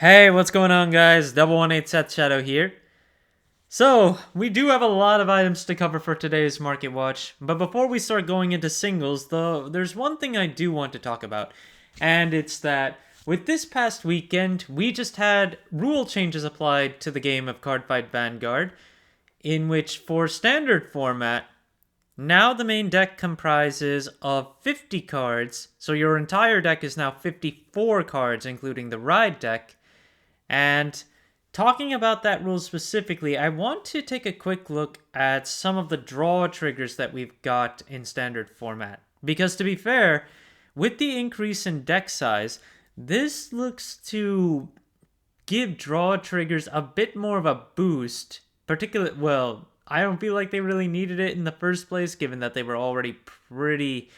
Hey, what's going on, guys? Double 18 Seth Shadow here. So, we do have a lot of items to cover for today's Market Watch, but before we start going into singles, though, there's one thing I do want to talk about, and it's that with this past weekend, we just had rule changes applied to the game of Cardfight Vanguard, in which for standard format, now the main deck comprises of 50 cards, so your entire deck is now 54 cards, including the ride deck. And talking about that rule specifically, I want to take a quick look at some of the draw triggers that we've got in standard format. Because to be fair, with the increase in deck size, this looks to give draw triggers a bit more of a boost. Particularly, well, I don't feel like they really needed it in the first place, given that they were already pretty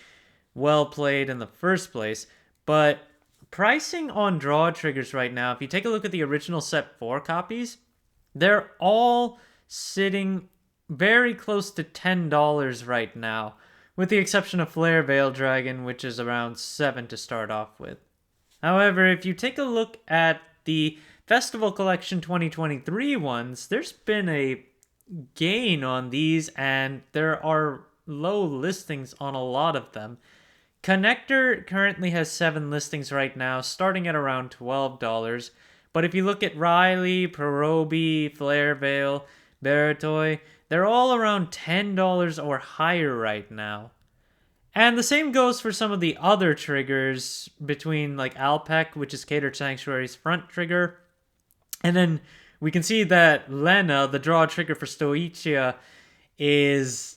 well played in the first place. But pricing on draw triggers right now, if you take a look at the original set 4 copies, they're all sitting very close to $10 right now, with the exception of Flare Veil Dragon, which is around 7 to start off with. However, if you take a look at the Festival Collection 2023 ones, there's been a gain on these, and there are low listings on a lot of them. Connector currently has 7 listings right now, starting at around $12. But if you look at Riley, Perobi, Flare Veil, Baratoy, they're all around $10 or higher right now. And the same goes for some of the other triggers between like Alpec, which is Catered Sanctuary's front trigger. And then we can see that Lena, the draw trigger for Stoichia, is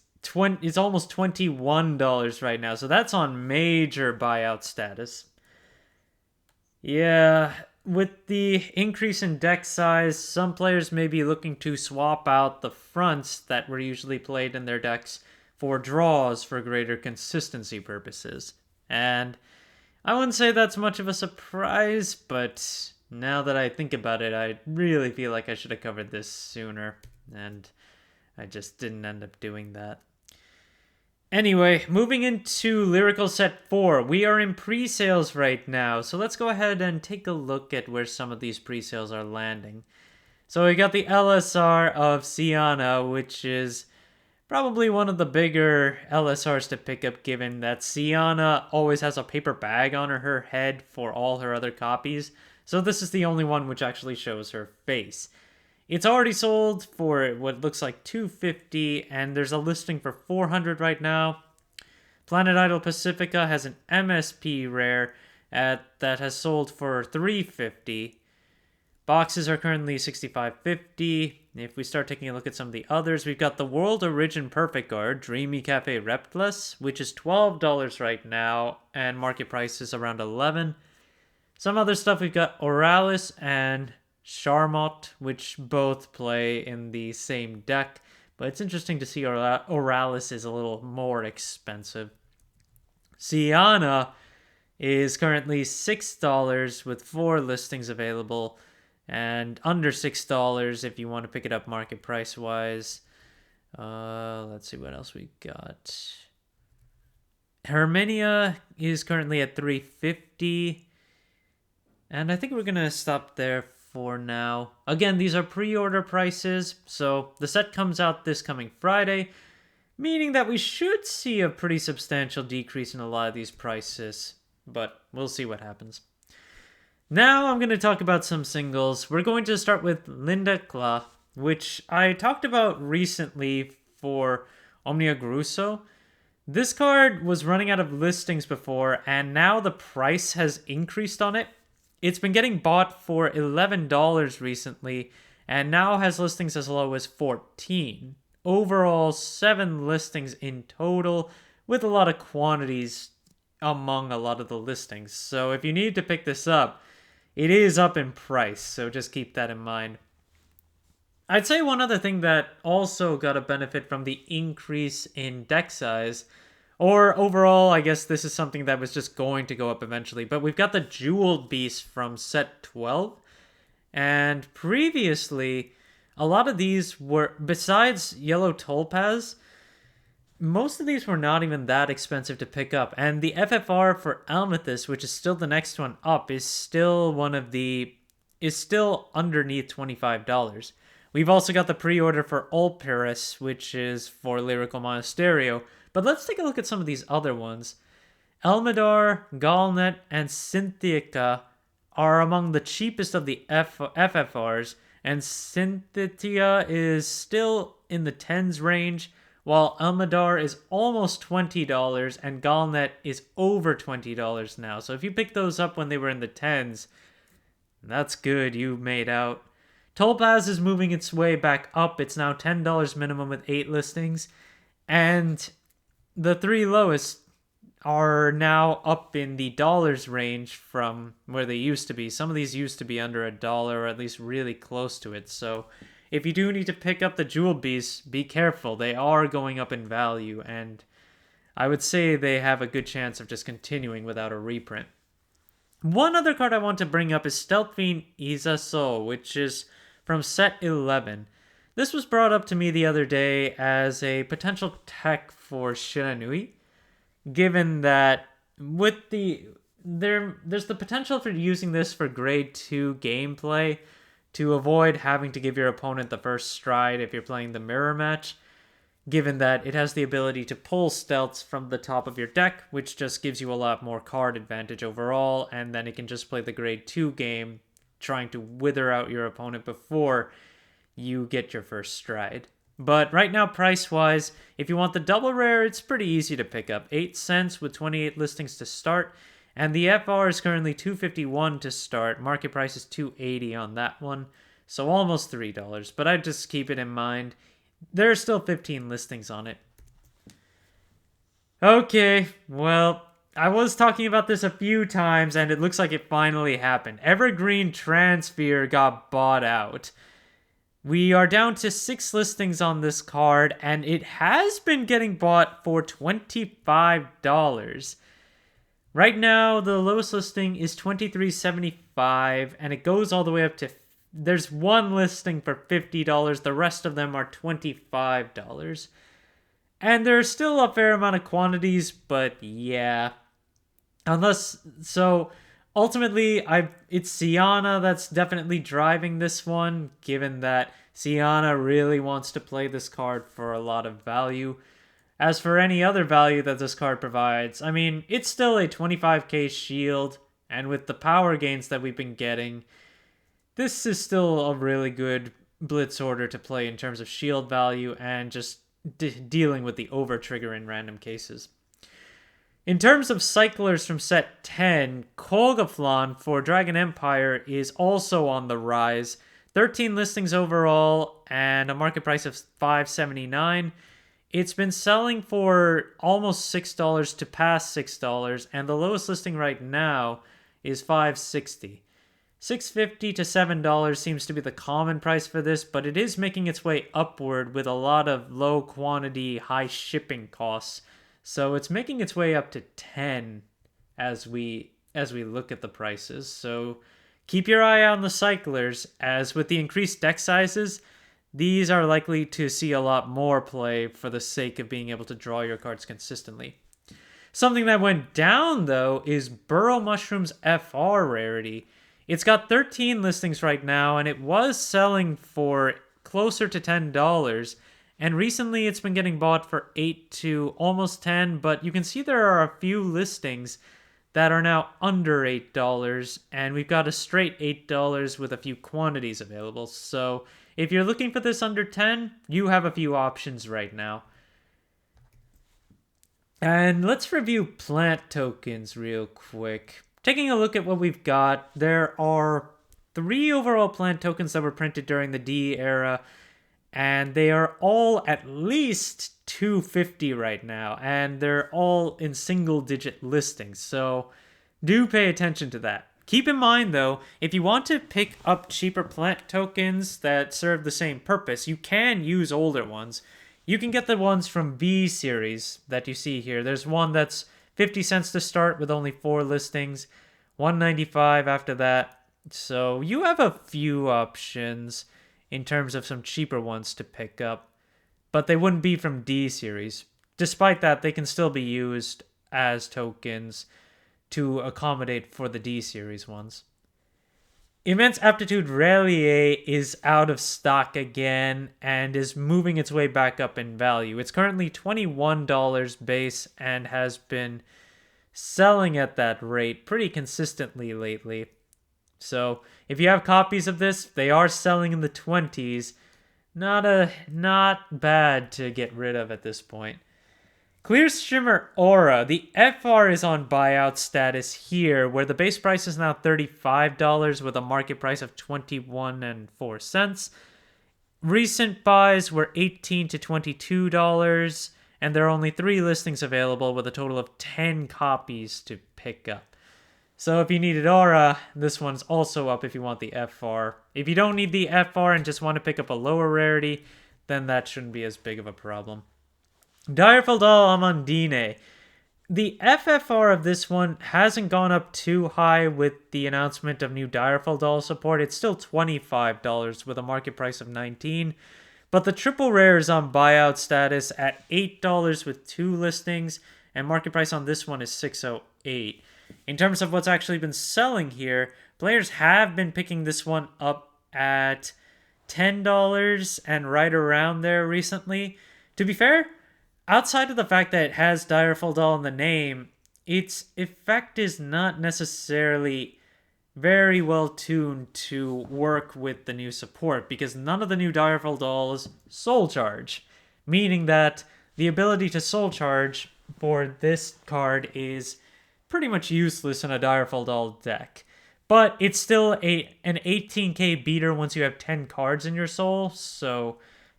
it's almost $21 right now. So that's on major buyout status. Yeah, with the increase in deck size, some players may be looking to swap out the fronts that were usually played in their decks for draws for greater consistency purposes. And I wouldn't say that's much of a surprise, but now that I think about it, I really feel like I should have covered this sooner, and I just didn't end up doing that. Anyway, moving into Lyrical Set 4, we are in pre-sales right now, so let's go ahead and take a look at where some of these pre-sales are landing. So we got the LSR of Sienna, which is probably one of the bigger LSRs to pick up, given that Sienna always has a paper bag on her head for all her other copies, so this is the only one which actually shows her face. It's already sold for what looks like $250, and there's a listing for $400 right now. Planet Idol Pacifica has an MSP rare that has sold for $350. Boxes are currently $65.50. If we start taking a look at some of the others, we've got the World Origin Perfect Guard, Dreamy Cafe Reptless, which is $12 right now, and market price is around $11. Some other stuff, we've got Oralis and Charmot, which both play in the same deck, but it's interesting to see Oralis is a little more expensive. Sienna is currently $6 with 4 listings available, and under $6 if you want to pick it up market price wise. Let's see what else we got. Herminia is currently at $350, and I think we're gonna stop there for now. Again, these are pre-order prices, so the set comes out this coming Friday, meaning that we should see a pretty substantial decrease in a lot of these prices, but we'll see what happens. Now I'm going to talk about some singles. We're going to start with Linda Kla, which I talked about recently for Omnia Grusso. This card was running out of listings before, and now the price has increased on it. It's been getting bought for $11 recently, and now has listings as low as $14. Overall, 7 listings in total, with a lot of quantities among a lot of the listings. So if you need to pick this up, it is up in price, so just keep that in mind. I'd say one other thing that also got a benefit from the increase in deck size, or overall, I guess this is something that was just going to go up eventually, but we've got the Jeweled Beast from set 12, and previously, a lot of these were, besides Yellow Topaz, most of these were not even that expensive to pick up, and the FFR for Amethyst, which is still the next one up, is still one of the is still underneath $25. We've also got the pre-order for Ulperis, which is for Lyrical Monasterio. But let's take a look at some of these other ones. Elmadar, Galnet, and Synthetica are among the cheapest of the FFRs, and Synthetia is still in the tens range, while Elmadar is almost $20 and Galnet is over $20 now. So if you picked those up when they were in the tens, that's good, you made out. Topaz is moving its way back up. It's now $10 minimum with 8 listings. And the 3 lowest are now up in the dollars range from where they used to be. Some of these used to be under $1, or at least really close to it. So if you do need to pick up the Jewel Beasts, be careful. They are going up in value, and I would say they have a good chance of just continuing without a reprint. One other card I want to bring up is Stealth Fiend Izaso, which is from set 11. This was brought up to me the other day as a potential tech for Shiranui, given that with there's the potential for using this for grade 2 gameplay to avoid having to give your opponent the first stride if you're playing the mirror match, given that it has the ability to pull stealths from the top of your deck, which just gives you a lot more card advantage overall, and then it can just play the grade 2 game, trying to wither out your opponent before you get your first stride. But right now, price-wise, if you want the double rare, it's pretty easy to pick up. 8 cents with 28 listings to start, and the FR is currently $2.51 to start. Market price is $2.80 on that one, so almost $3. But I'd just keep it in mind. There are still 15 listings on it. Okay, well, I was talking about this a few times, and it looks like it finally happened. Evergreen Transfer got bought out. We are down to 6 listings on this card, and it has been getting bought for $25. Right now, the lowest listing is $23.75, and it goes all the way up to... There's one listing for $50. The rest of them are $25. And there's still a fair amount of quantities, but yeah. Ultimately, it's Sienna that's definitely driving this one, given that Sienna really wants to play this card for a lot of value. As for any other value that this card provides, I mean, it's still a 25k shield, and with the power gains that we've been getting, this is still a really good blitz order to play in terms of shield value and just dealing with the over trigger in random cases. In terms of cyclers from set 10, Kogaflan for Dragon Empire is also on the rise. 13 listings overall and a market price of $5.79. It's been selling for almost $6 to past $6, and the lowest listing right now is $5.60. $6.50 to $7 seems to be the common price for this, but it is making its way upward with a lot of low quantity, high shipping costs. So it's making its way up to 10 as we look at the prices. So keep your eye on the cyclers, as with the increased deck sizes, these are likely to see a lot more play for the sake of being able to draw your cards consistently. Something that went down, though, is Burrow Mushroom's FR rarity. It's got 13 listings right now, and it was selling for closer to $10. And recently it's been getting bought for 8 to almost 10, but you can see there are a few listings that are now under $8, and we've got a straight $8 with a few quantities available. So if you're looking for this under 10, you have a few options right now. And let's review plant tokens real quick. Taking a look at what we've got, there are 3 overall plant tokens that were printed during the D era, and they are all at least $2.50 right now, and they're all in single-digit listings, so do pay attention to that. Keep in mind, though, if you want to pick up cheaper plant tokens that serve the same purpose, you can use older ones. You can get the ones from B series that you see here. There's one that's 50 cents to start with only 4 listings, $1.95 after that, so you have a few options in terms of some cheaper ones to pick up, but they wouldn't be from D series. Despite that, they can still be used as tokens to accommodate for the D series ones. Immense Aptitude Relier is out of stock again and is moving its way back up in value. It's currently $21 base and has been selling at that rate pretty consistently lately. So if you have copies of this, they are selling in the 20s. Not bad to get rid of at this point. Clear Shimmer Aura. The FR is on buyout status here, where the base price is now $35 with a market price of 21.04. Recent buys were $18 to $22, and there are only 3 listings available with a total of 10 copies to pick up. So if you needed Aura, this one's also up if you want the FR. If you don't need the FR and just want to pick up a lower rarity, then that shouldn't be as big of a problem. Direful Doll Amandine. The FFR of this one hasn't gone up too high with the announcement of new Direful Doll support. It's still $25 with a market price of $19. But the triple rare is on buyout status at $8 with 2 listings, and market price on this one is $6.08. In terms of what's actually been selling here, players have been picking this one up at $10 and right around there recently. To be fair, outside of the fact that it has Direful Doll in the name, its effect is not necessarily very well tuned to work with the new support, because none of the new Direful Dolls soul charge, meaning that the ability to soul charge for this card is pretty much useless in a Direful Doll deck. But it's still an 18k beater once you have 10 cards in your soul, so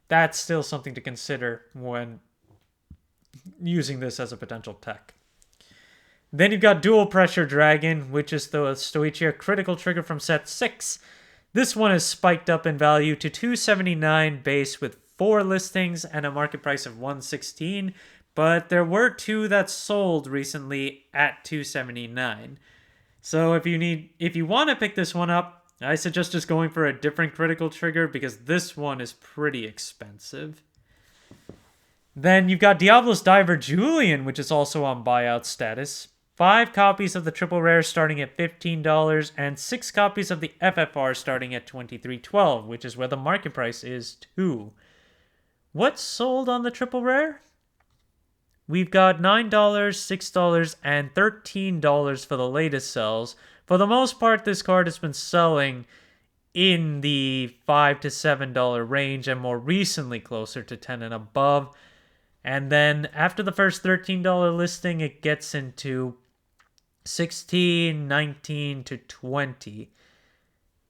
that's still something to consider when using this as a potential tech. Then you've got Dual Pressure Dragon, which is the Stoichia critical trigger from set 6. This one is spiked up in value to $279 base with 4 listings and a market price of $116, but there were 2 that sold recently at $279. So if you want to pick this one up, I suggest just going for a different critical trigger because this one is pretty expensive. Then you've got Diablo Diver Julian, which is also on buyout status. 5 copies of the triple rare starting at $15, and 6 copies of the FFR starting at $23.12, which is where the market price is too. What sold on the triple rare? We've got $9, $6, and $13 for the latest sells. For the most part, this card has been selling in the $5 to $7 range, and more recently closer to $10 and above. And then after the first $13 listing, it gets into $16, $19 to $20.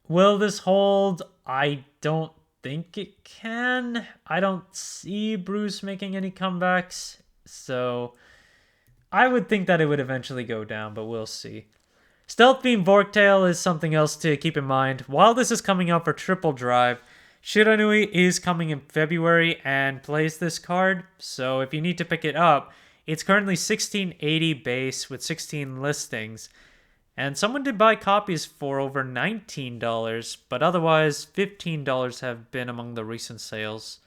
Will this hold? I don't think it can. I don't see Bruce making any comebacks. So I would think that it would eventually go down, but we'll see. Stealth Beam Vorktail is something else to keep in mind. While this is coming out for Triple Drive, Shiranui is coming in February and plays this card. So if you need to pick it up, it's currently $16.80 base with 16 listings. And someone did buy copies for over $19, but otherwise $15 have been among the recent sales.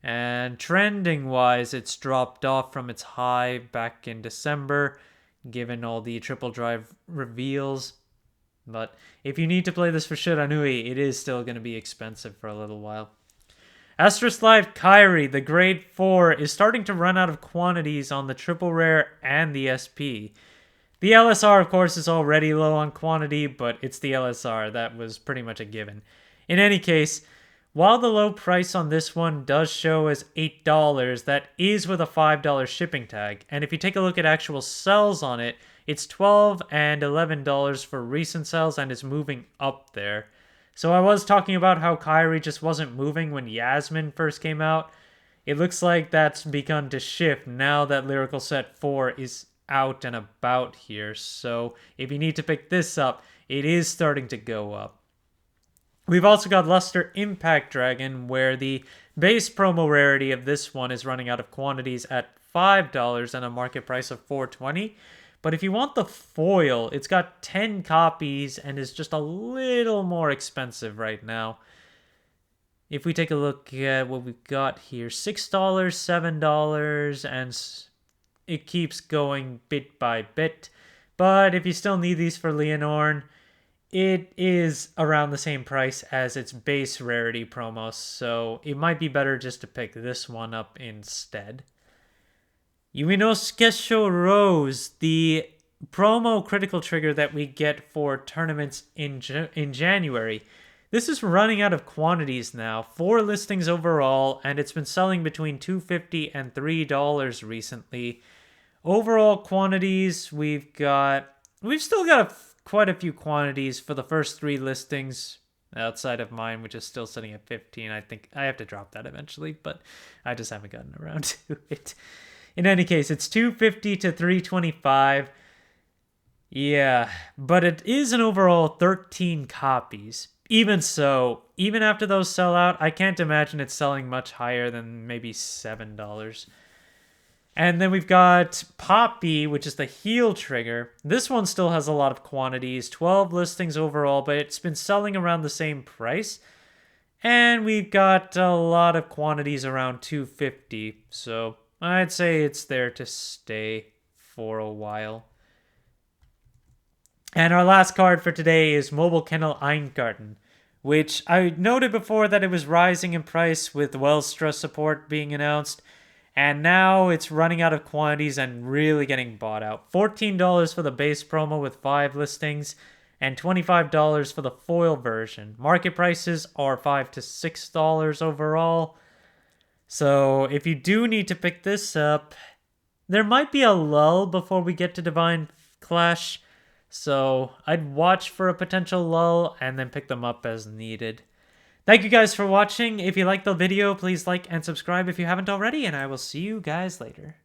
And trending-wise, it's dropped off from its high back in December, given all the triple drive reveals. But if you need to play this for Shiranui, it is still going to be expensive for a little while. Asterisk Live Kyrie, the grade 4, is starting to run out of quantities on the triple rare and the SP. The LSR, of course, is already low on quantity, but it's the LSR. That was pretty much a given. In any case, while the low price on this one does show as $8, that is with a $5 shipping tag. And if you take a look at actual sells on it, it's $12 and $11 for recent sales and is moving up there. So I was talking about how Kyrie just wasn't moving when Yasmin first came out. It looks like that's begun to shift now that Lyrical Set 4 is out and about here. So if you need to pick this up, it is starting to go up. We've also got Luster Impact Dragon, where the base promo rarity of this one is running out of quantities at $5 and a market price of $4.20. But if you want the foil, it's got 10 copies and is just a little more expensive right now. If we take a look at what we've got here, $6, $7, and it keeps going bit by bit. But if you still need these for Leonorn, it is around the same price as its base rarity promo, so it might be better just to pick this one up instead. Yoso Rose, the promo critical trigger that we get for tournaments in January. This is running out of quantities now. 4 listings overall, and it's been selling between $2.50 and $3 recently. Overall quantities, we've still got quite a few quantities for the first 3 listings outside of mine, which is still sitting at 15. I think I have to drop that eventually, but I just haven't gotten around to it. In any case, it's $2.50 to $3.25. Yeah, but it is an overall 13 copies. Even so, even after those sell out, I can't imagine it's selling much higher than maybe $7. And then we've got Popy, which is the heal trigger. This one still has a lot of quantities, 12 listings overall, but it's been selling around the same price. And we've got a lot of quantities around 250, so I'd say it's there to stay for a while. And our last card for today is Mobile Kennel Eingarten, which I noted before that it was rising in price with Wellstra support being announced, and now it's running out of quantities and really getting bought out. $14 for the base promo with 5 listings, and $25 for the foil version. Market prices are $5 to $6 overall. So if you do need to pick this up, there might be a lull before we get to Divine Clash. So I'd watch for a potential lull and then pick them up as needed. Thank you guys for watching. If you liked the video, please like and subscribe if you haven't already, and I will see you guys later.